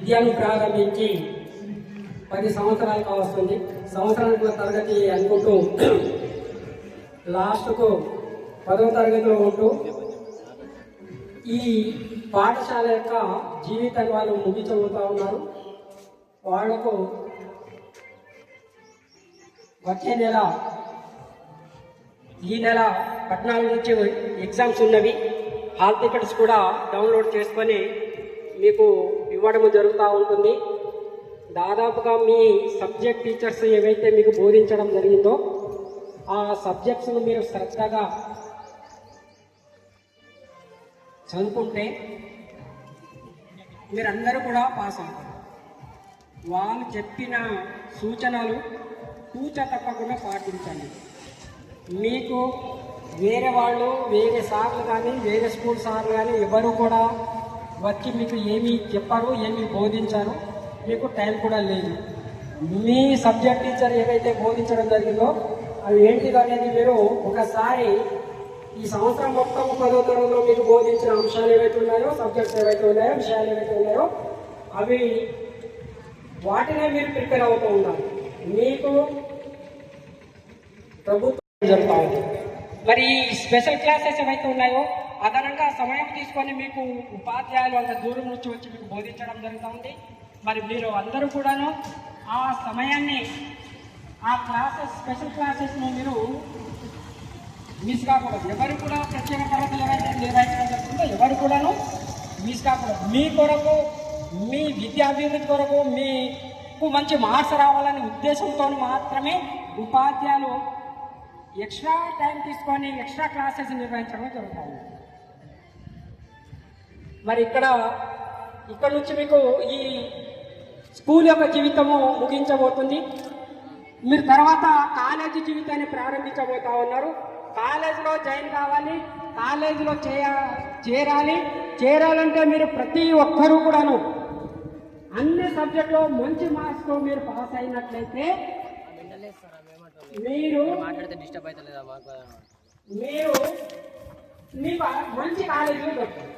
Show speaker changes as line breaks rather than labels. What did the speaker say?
విద్యను ప్రారంభించి 10 సంవత్సరాలు కావస్తుంది. సంవత్సరానికి తరగతి అనుకుంటూ లాస్ట్కు 10వ తరగతిలో ఉంటూ ఈ పాఠశాల యొక్క జీవితాన్ని వాళ్ళు ముగించబోతా ఉన్నారు. వాళ్లకు వచ్చే నెల ఈ నెల 14 నుంచి ఎగ్జామ్స్ ఉన్నవి. హాల్ టికెట్స్ కూడా డౌన్లోడ్ చేసుకొని మీకు ఇవ్వడం జరుగుతూ ఉంటుంది. దాదాపుగా మీ సబ్జెక్ట్ టీచర్స్ ఏవైతే మీకు బోధించడం జరిగిందో ఆ సబ్జెక్ట్స్ను మీరు శ్రద్ధగా చదువుకుంటే మీరందరూ కూడా పాస్ అవుతారు. వాళ్ళు చెప్పిన సూచనలు తూచ తప్పకుండా పాటించండి. మీకు వేరే వాళ్ళు, వేరే సార్లు కానీ, వేరే స్కూల్ సార్లు కానీ ఎవరు కూడా వచ్చి మీకు ఏమి చెప్పారు, ఏమి బోధించారు, మీకు టైం కూడా లేదు. మీ సబ్జెక్ట్ టీచర్ ఏవైతే బోధించడం జరిగిందో అవి ఏంటిది అనేది మీరు ఒకసారి ఈ సంవత్సరం మొత్తం 10వ తరగతిలో మీకు బోధించిన అంశాలు ఏవైతే ఉన్నాయో, సబ్జెక్ట్స్ ఏవైతే ఉన్నాయో, విషయాలు ఏవైతే ఉన్నాయో అవి వాటినే మీరు ప్రిపేర్ అవుతూ ఉండాలి. మీకు ప్రభుత్వం జరుగుతూ ఉంది. మరి స్పెషల్ క్లాసెస్ ఏవైతే ఉన్నాయో అదనంగా సమయం తీసుకొని మీకు ఉపాధ్యాయులు అంత దూరం నుంచి వచ్చి మీకు బోధించడం జరుగుతూ ఉంది. మరి మీరు అందరూ కూడాను ఆ సమయాన్ని, ఆ క్లాసెస్, స్పెషల్ క్లాసెస్ను మీరు మిస్ కాకూడదు. ఎవరు కూడా ప్రత్యేక తరగతులు ఏవైతే నిర్వహించడం జరుగుతుందో ఎవరు కూడాను మిస్ కాకూడదు. మీ కొరకు, మీ విద్యాభివృద్ధి కొరకు, మీకు మంచి మార్క్స్ రావాలనే ఉద్దేశంతో మాత్రమే ఉపాధ్యాయులు ఎక్స్ట్రా టైం తీసుకొని ఎక్స్ట్రా క్లాసెస్ నిర్వహించడం జరుగుతుంది. మరి ఇక్కడ నుంచి మీకు ఈ స్కూల్ యొక్క జీవితము ముగించబోతుంది. మీరు తర్వాత కాలేజీ జీవితాన్ని ప్రారంభించబోతా ఉన్నారు. కాలేజీలో జాయిన్ కావాలి, కాలేజీలో చేరాలంటే మీరు ప్రతి ఒక్కరూ కూడాను అన్ని సబ్జెక్టులో మంచి మార్క్స్తో మీరు పాస్ అయినట్లయితే మీరు మీకు మంచి కాలేజీలో దొరుకుతుంది.